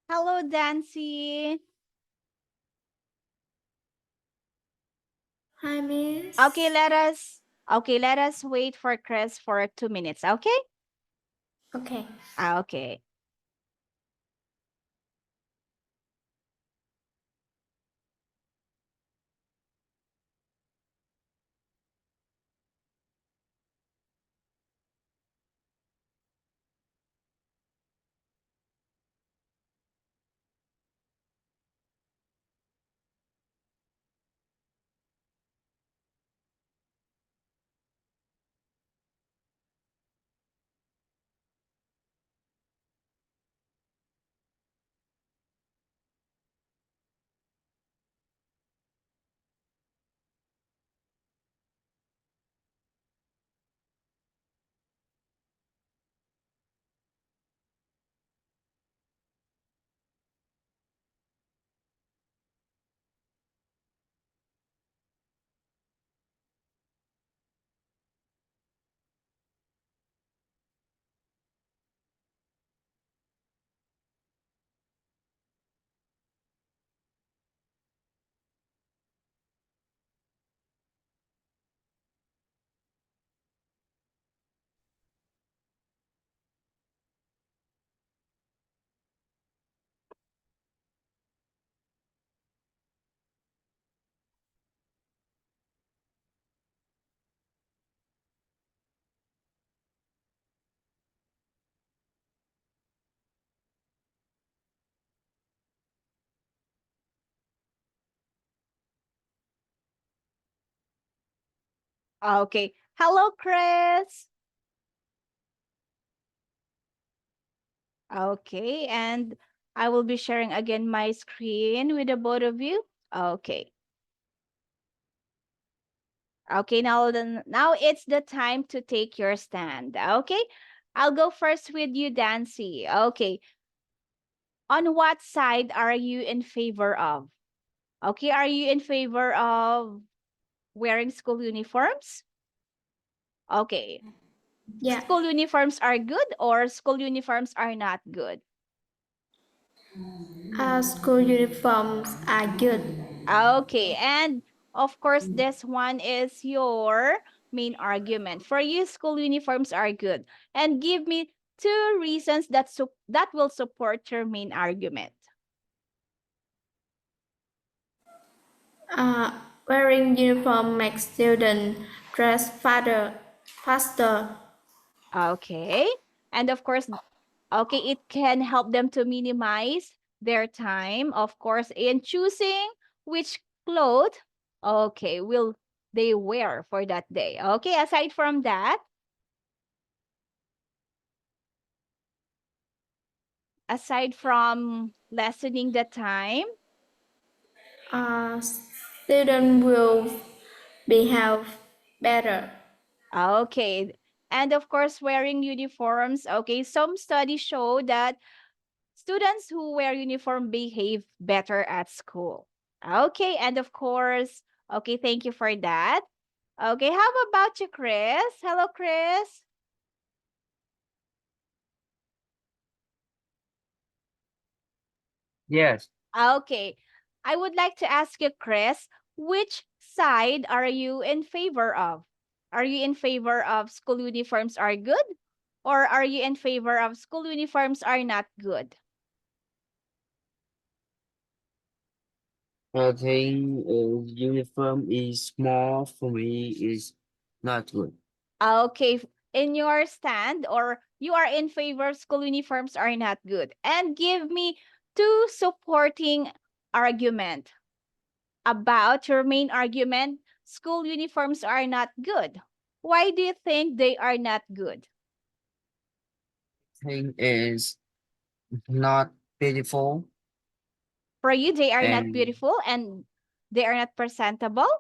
Hello, Dancy. Hi, Okay, Miss. let us wait for Chris for 2 minutes. Okay. Okay. Okay. Okay. Hello, Chris. Okay, and I will be sharing again my screen with the both of you. Okay. Okay, now it's the time to take your stand. Okay. I'll go first with you, Dancy. Okay. On what side are you in favor of? Okay, are you in favor of wearing school uniforms? Okay. Yeah. School uniforms are good or school uniforms are not good? School uniforms are good. Okay, and of course, this one is your main argument. For you, school uniforms are good. And give me two reasons that will support your main argument. Uh, Wearing uniform makes students dress faster. Okay. And of course, okay, it can help them to minimize their time, of course, in choosing which clothes, okay, will they wear for that day. Okay, aside from that, aside from lessening the time, Students will behave better. okay, and of course, wearing uniforms, okay, some studies show that students who wear uniform behave better at school. Okay, and of course, okay, thank you for that. Okay, how about you, Chris? Hello, Chris. Yes, Okay, I would like to ask you, Chris, which side are you in favor of? Are you in favor of school uniforms are good? Or are you in favor of school uniforms are not good? I think uniform is more for me is not good. Okay, in your stand, or you are in favor school uniforms are not good. And give me two supporting argument about your main argument. School uniforms are not good. Why do you think they are not good? Thing is not beautiful For you, they are not and beautiful and they are not presentable.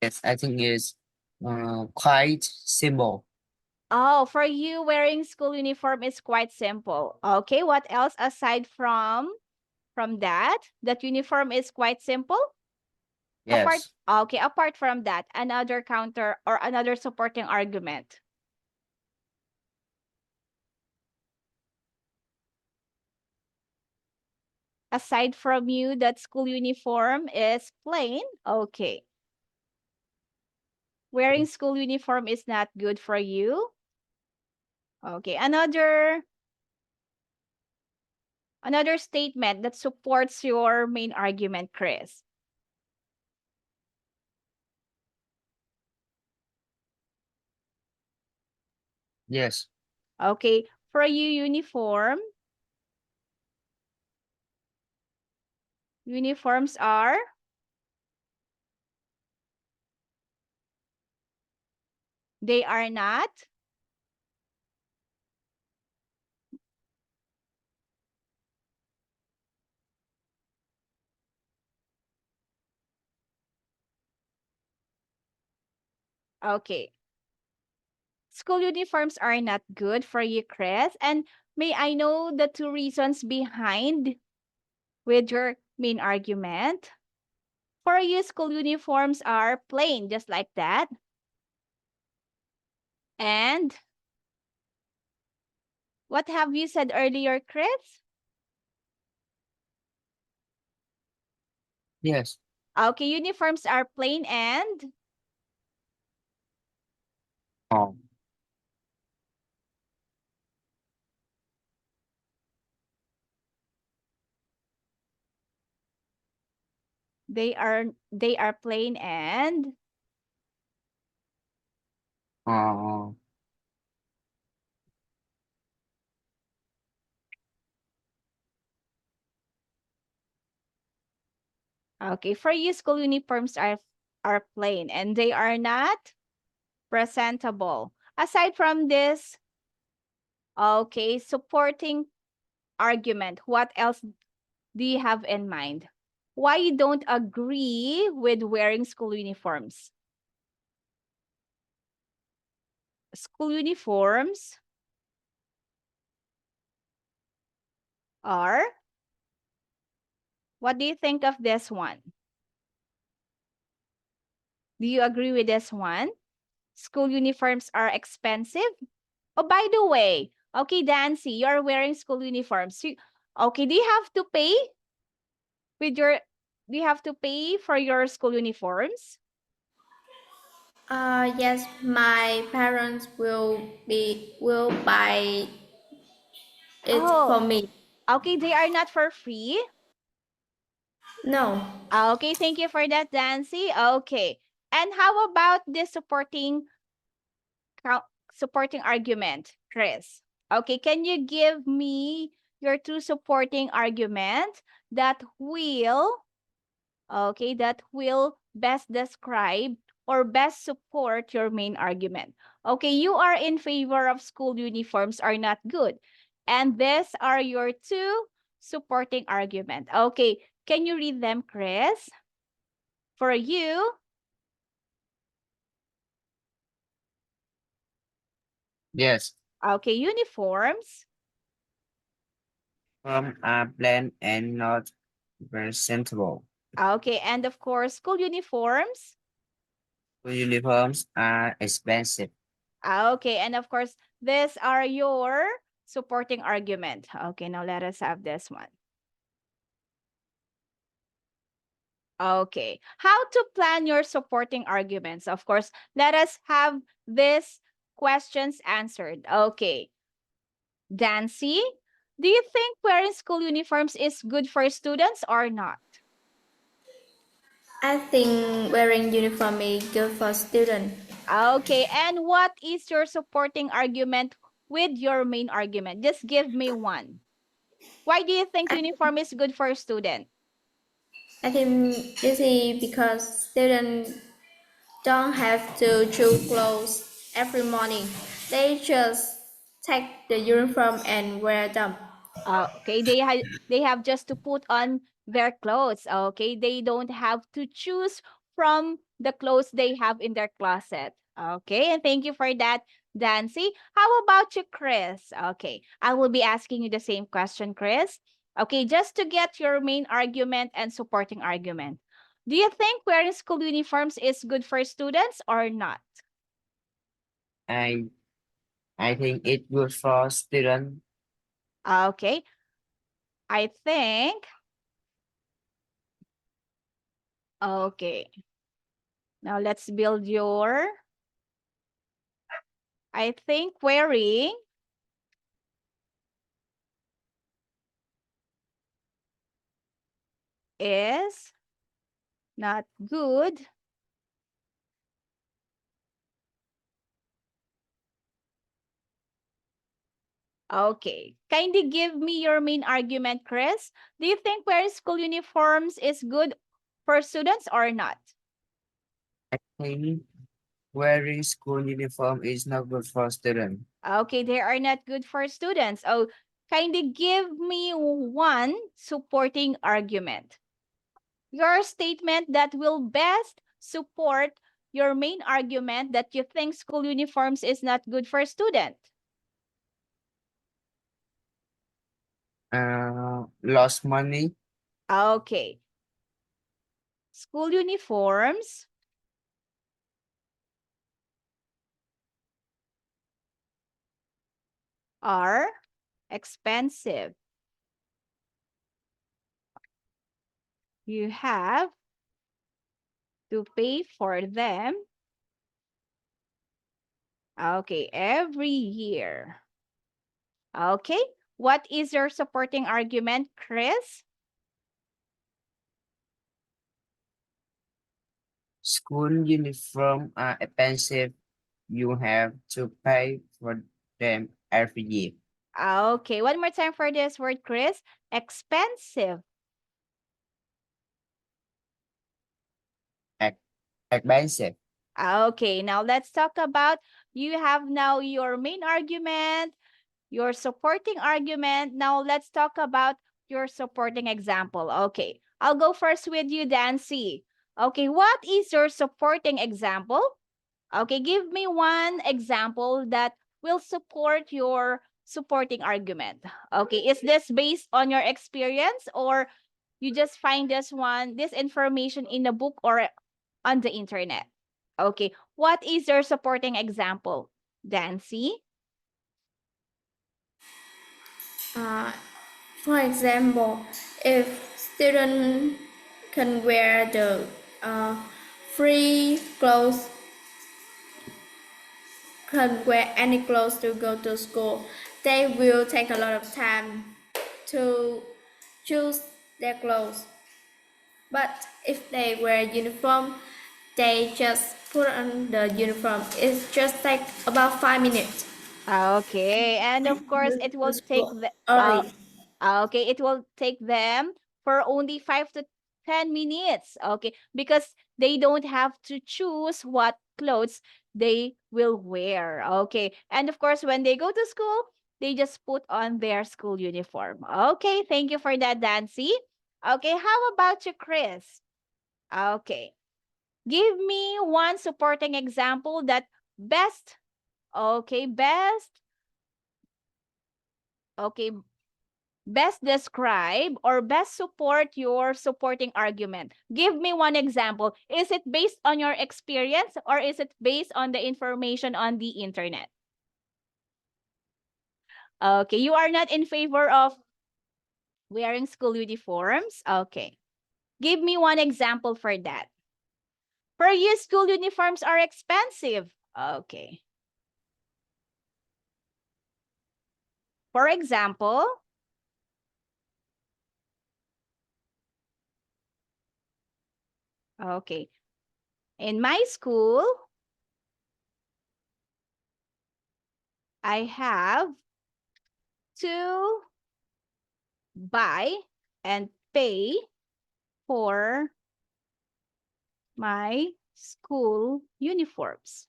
yes, I think is quite simple. Oh, for you, wearing school uniform is quite simple. Okay, what else aside from that? That uniform is quite simple. Apart, Yes, okay, apart from that, another counter or another supporting argument. aside from you that school uniform is plain? Okay. Wearing school uniform is not good for you? Okay, another statement that supports your main argument, Chris. Yes. Okay, for you, uniforms are they are not. Okay. School uniforms are not good for you, Chris. And may I know the two reasons behind with your main argument? For you, school uniforms are plain, just like that. And what have you said earlier, Chris? Yes. Okay, uniforms are plain and Oh. they are plain and Uh, okay, for you, school uniforms are plain and they are not presentable. Aside from this, okay, supporting argument, what else do you have in mind? Why you don't agree with wearing school uniforms? School uniforms are, what do you think of this one? Do you agree with this one? School uniforms are expensive? Oh, by the way, okay, Dancy, you're wearing school uniforms. Okay, do you have to pay with your, do you have to pay for your school uniforms? Yes, my parents will buy it for Oh, me. okay, they are not for free. No, Okay, thank you for that, Dancy. Okay. And how about this cou- supporting argument, Chris? Okay, can you give me your two supporting argument that will, okay, that will best describe or best support your main argument? Okay, you are in favor of school uniforms are not good. And these are your two supporting argument. Okay, can you read them, Chris? For you, yes. okay, uniforms. Are plain and not presentable. Okay, and of course, school uniforms. The uniforms are expensive. Okay, and of course, these are your supporting argument. Okay, now let us have this one. Okay, how to plan your supporting arguments? Of course, let us have these questions answered. Okay, Dancy, do you think wearing school uniforms is good for students or not? I think wearing uniform is good for students. Okay, and what is your supporting argument with your main argument? Just give me one. Why do you think I, uniform is good for a student? I think this is because students don't have to choose clothes every morning. They just take the uniform and wear them. Okay, they have just to put on their clothes. Okay, they don't have to choose from the clothes they have in their closet. Okay, and thank you for that, Dancy. How about you, Chris? Okay, I will be asking you the same question, Chris. Okay, just to get your main argument and supporting argument. Do you think wearing school uniforms is good for students or not? I I think it's good for students. Okay, I think. Okay. Now let's build your, I think wearing is not good. Okay. Kindly give me your main argument, Chris. Do you think wearing school uniforms is good for students or not? I think wearing school uniform is not good for students. Okay, they are not good for students. Oh, kindly give me one supporting argument. Your statement that will best support your main argument that you think school uniforms is not good for student. Lost money. Okay. School uniforms are expensive. You have to pay for them. Okay, every year. Okay. What is your supporting argument, Chris? School uniform are expensive. You have to pay for them every year. Okay, one more time for this word, Chris. Expensive. Ex- Expensive. Okay, now let's talk about you have now your main argument, your supporting argument. Now let's talk about your supporting example. Okay, I'll go first with you, Dancy. Okay, what is your supporting example? Okay, give me one example that will support your supporting argument. Okay, is this based on your experience or you just find this information in a book or on the internet? Okay, what is your supporting example, Dancy? Uh, for example, if students can wear the free clothes, can wear any clothes to go to school, they will take a lot of time to choose their clothes. But if they wear uniform, they just put on the uniform. It just take about 5 minutes. Okay, and of course Go it to will take school the early. okay, it will take them for only 5 to 10 minutes. Okay, because they don't have to choose what clothes they will wear. Okay, and of course when they go to school, they just put on their school uniform. Okay, thank you for that, Dancy. Okay, how about you, Chris? Okay, give me one supporting example that best, okay, okay, best describe or best support your supporting argument. Give me one example. Is it based on your experience or is it based on the information on the internet? Okay, you are not in favor of wearing school uniforms? Okay. Give me one example for that. For you, school uniforms are expensive. Okay. For example, okay. In my school, I have to buy and pay for my school uniforms.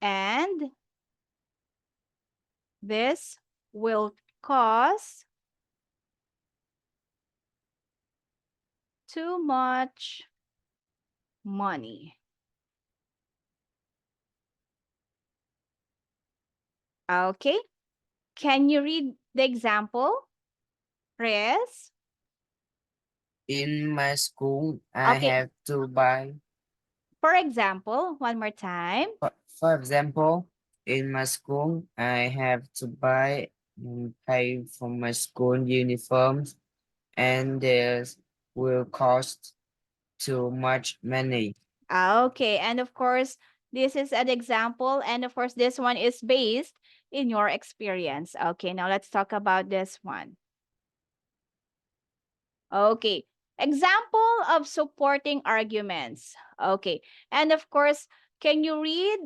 And this will cost too much money. Okay. Can you read the example, Chris? In my school, I Okay. have to buy. For example, one more time. For example, in my school, I have to buy and pay for my school uniforms, and there's will cost too much money. Okay, and of course, this is an example, and of course, this one is based in your experience. Okay, now let's talk about this one. Okay, example of supporting arguments. Okay, and of course, can you read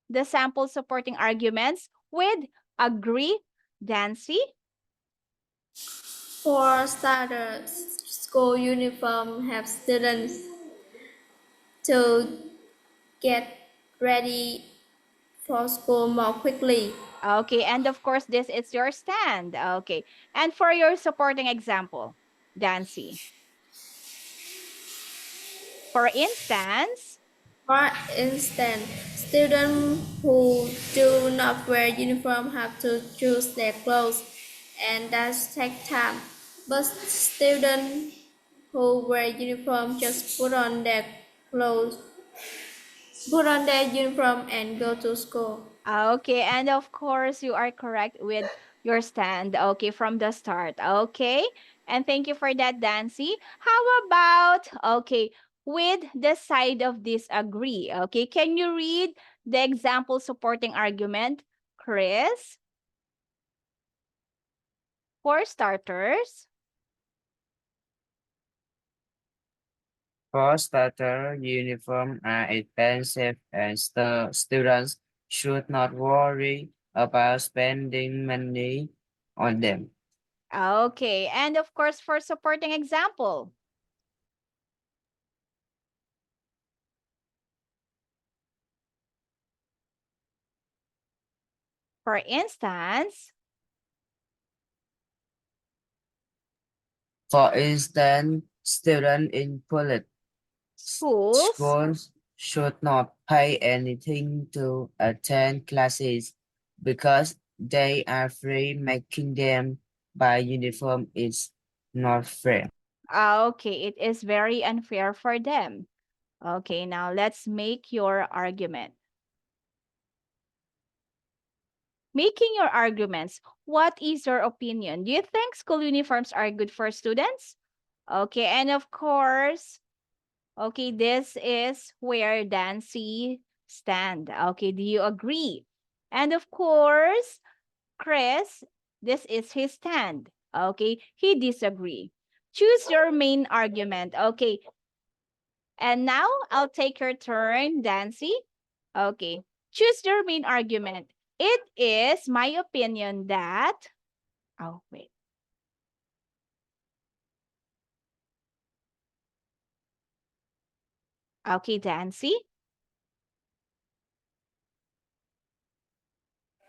the sample supporting arguments with agree, Dancy? For starters, school uniform have students to get ready for school more quickly. Okay, and of course, this is your stand. Okay, and for your supporting example, Dancy. For instance, For instance, students who do not wear uniform have to choose their clothes, and that takes time. But students who wear uniform just clothes, put on their uniform and go to school. okay, and of course, you are correct with your stand. Okay, from the start. Okay, and thank you for that, Dancy. How about, okay, with the side of disagree? Okay, can you read the example supporting argument, Chris? For starters. For starter, uniform are expensive and students should not worry about spending money on them. Okay, and of course, for supporting example. For instance, For instance, students in public schools. schools should not pay anything to attend classes because they are free. Making them buy uniform is not fair. Okay, it is very unfair for them. Okay, now let's make your argument. Making your arguments, what is your opinion? Do you think school uniforms are good for students? Okay, and of course, okay, this is where Dancy stand. Okay, do you agree? And of course, Chris, this is his stand. Okay, he disagree. Choose your main argument. Okay, and now I'll take your turn, Dancy. Okay, choose your main argument. It is my opinion that. Oh, wait. Okay, Dancy.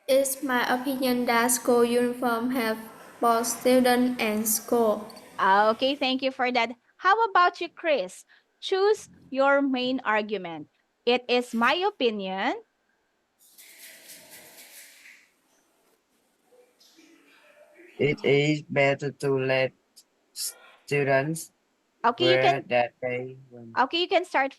It's my opinion that school uniform have both student and school. Okay, thank you for that. How about you, Chris? Choose your main argument. It is my opinion. It is better to let students Okay, you wear can. that they want. Okay, you can start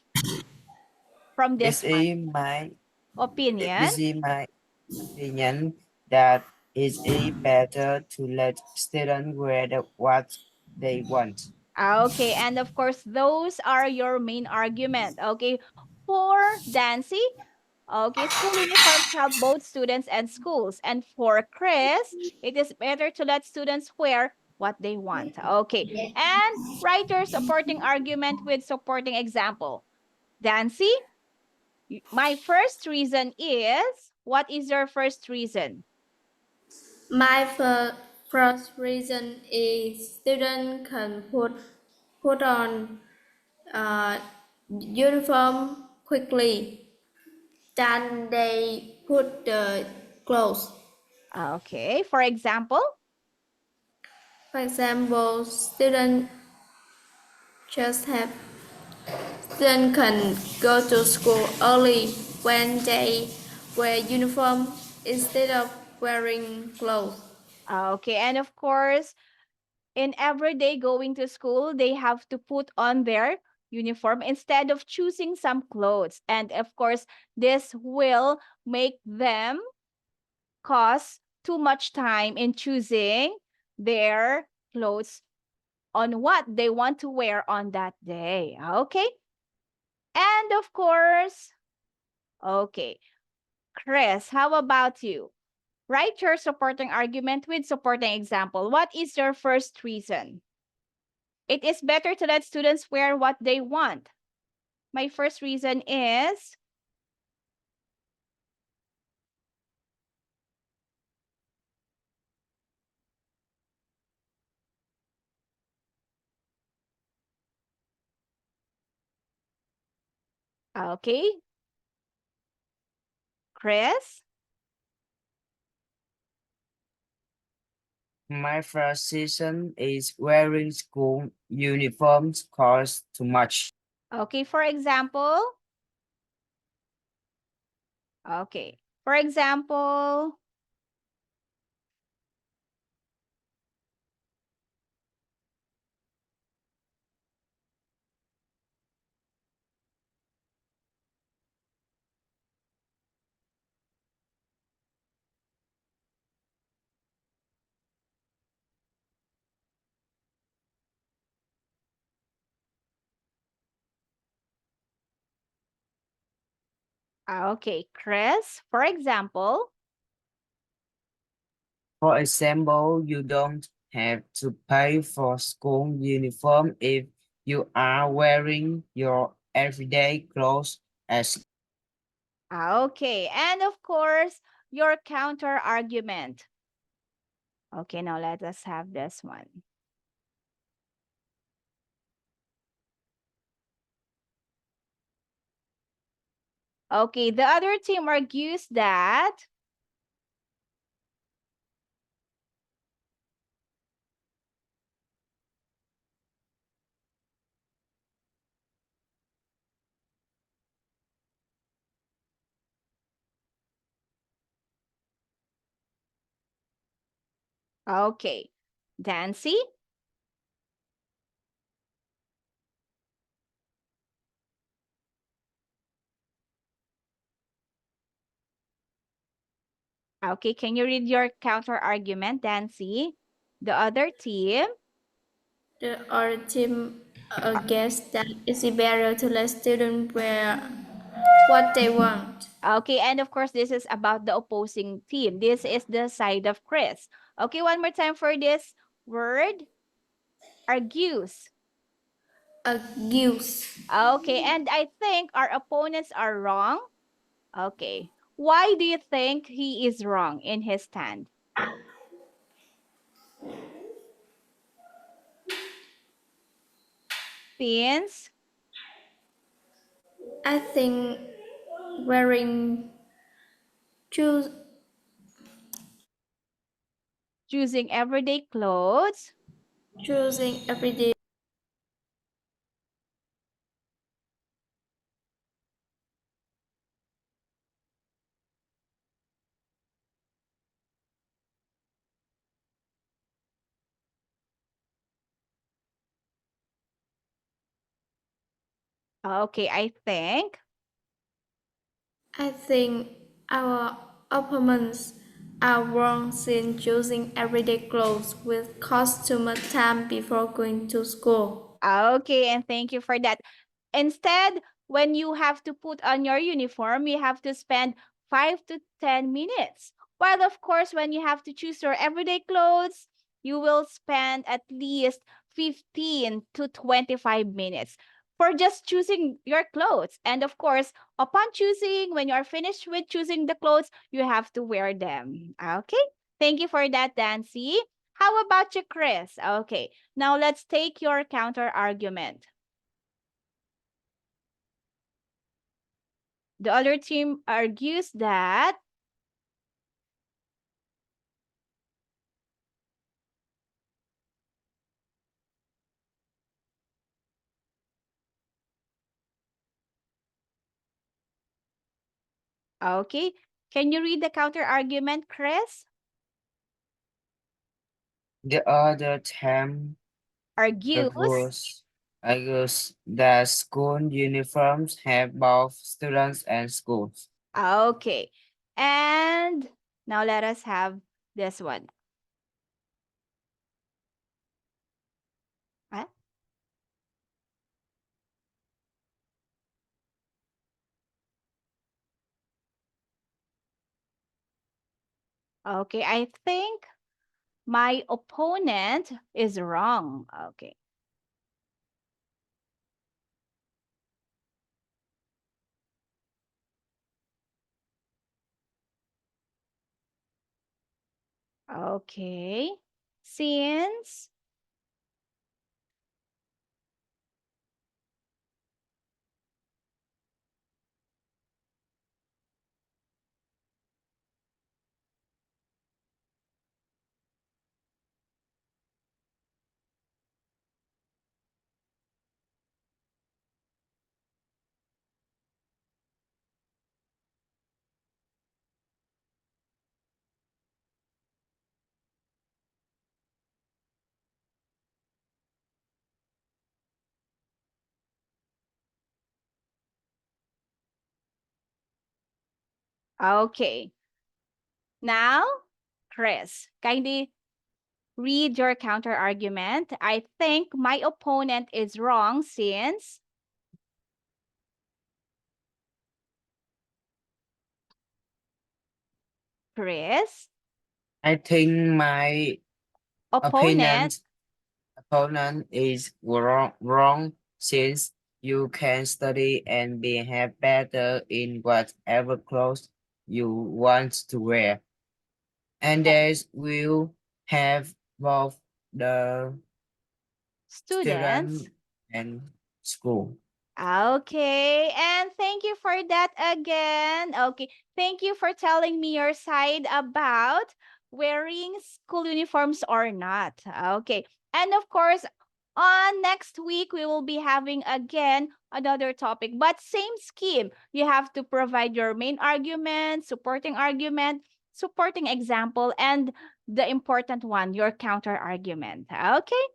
from It's this one. in my Opinion. This is my opinion that it's better to let students wear what they want. Okay, and of course, those are your main argument. Okay, for Dancy, okay, school uniforms help both students and schools. And for Chris, it is better to let students wear what they want. Okay, and write your supporting argument with supporting example. Dancy, my first reason is, what is your first reason? My first reason is students can put on uniform quickly than they put the clothes. Okay, for example, For example, just have students can go to school early when they wear uniform instead of wearing clothes. okay, and of course, in everyday going to school, they have to put on their uniform instead of choosing some clothes. And of course, this will make them cost too much time in choosing their clothes on what they want to wear on that day. Okay. And of course, okay, Chris, how about you? Write your supporting argument with supporting example. What is your first reason? It is better to let students wear what they want. My first reason is, okay, Chris? My first season is wearing school uniforms cost too much. Okay, for example, okay, for example, okay, Chris, for example, For example, you don't have to pay for school uniform if you are wearing your everyday clothes as okay, and of course, your counter argument. Okay, now let us have this one. Okay, the other team argues that, okay, Dancy, okay, can you read your counter argument, Dancy? The other team, The other team guessed that it's better to let students wear what they want. okay, and of course, this is about the opposing team. This is the side of Chris. Okay, one more time for this word, argues. Gives. Okay, and I think our opponents are wrong. Okay, why do you think he is wrong in his stand? Since I think wearing choose choosing everyday clothes. choosing everyday. Okay, I think our opponents are wrong in choosing everyday clothes with cost too much time before going to school. okay, and thank you for that. Instead, when you have to put on your uniform, you have to spend 5 to 10 minutes. While, of course, when you have to choose your everyday clothes, you will spend at least 15 to 25 minutes for just choosing your clothes. And of course, upon choosing, when you are finished with choosing the clothes, you have to wear them. Okay? Thank you for that, Dancy. How about you, Chris? Okay, now let's take your counter argument. The other team argues that, okay, can you read the counter argument, Chris? the other time Argues. argues that school uniforms have both students and schools. Okay, and now let us have this one. Okay, I think my opponent is wrong. Okay. Okay. Since okay. Now, Chris, kindly read your counter argument. I think my opponent is wrong since Chris, I think my opponent. opponent opponent is wrong since you can study and behave better in whatever clothes you want to wear. And eh, this will have both the Students. student and school. Okay, and thank you for that again. Okay, thank you for telling me your side about wearing school uniforms or not. Okay, and of course, on next week, we will be having again another topic, but same scheme. You have to provide your main argument, supporting example, and the important one, your counter argument. Okay,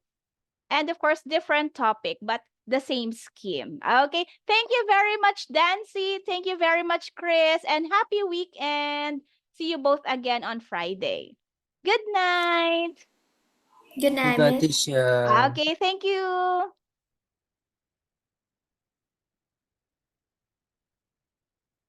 and of course different topic but the same scheme. Okay, thank you very much, Dancy. Thank you very much, Chris, and happy weekend. See you both again on Friday. Good night. Good night, Good Miss. teacher. Okay, thank you.